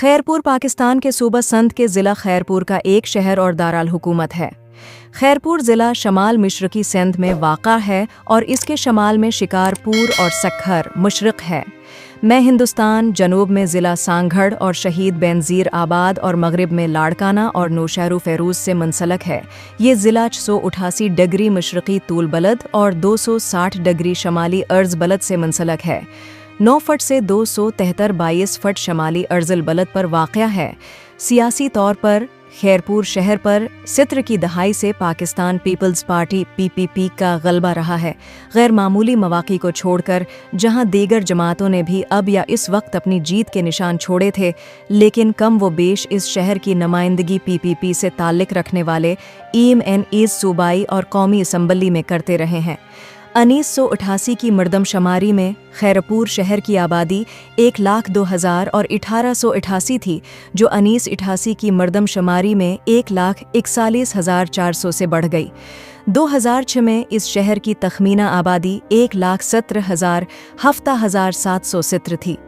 खैरपुर पाकिस्तान के सूबा सिंध के ज़िला खैरपुर का एक शहर और दाराल हुकूमत है। खैरपुर ज़िला शमाल मशरक़ी सिंध में वाक़ा है और इसके शमाल में शिकारपुर और सक्खर मशरक़ है। मैं हिंदुस्तान जनूब में ज़िला सांगढ़ और शहीद बेनज़ीर आबाद और मगरिब में लाड़काना और नौशहर फ़ैरूज़ से मुंसलक है। ये ज़िला 688 डिग्री मशरक़ी तूल बलद और 260 डिग्री शमाली अर्ज़ बलद से मुंसलक है। 9 फट से 273 फट शमाली अर्ज़ल बलद पर वाक़या है। सियासी तौर पर खैरपुर शहर पर सित्र की दहाई से पाकिस्तान पीपल्स पार्टी (PPP) का गलबा रहा है। गैर मामूली मवाक़ी को छोड़कर जहां दीगर जमातों ने भी अब या इस वक्त अपनी जीत के निशान छोड़े थे, लेकिन कम व बेश इस शहर की नुमाइंदगी PPP से ताल्लुक़ रखने वाले EMNEs सूबाई और कौमी असम्बली में करते रहे हैं। 1988 की मरदमशुमारी में खैरपुर शहर की आबादी 1,02,000 और 1888 थी, जो 1988 की मरदमशुमारी में 1,41,400 से बढ़ गई। 2006 में इस शहर की तखमीना आबादी 1,17,700 सित्र थी।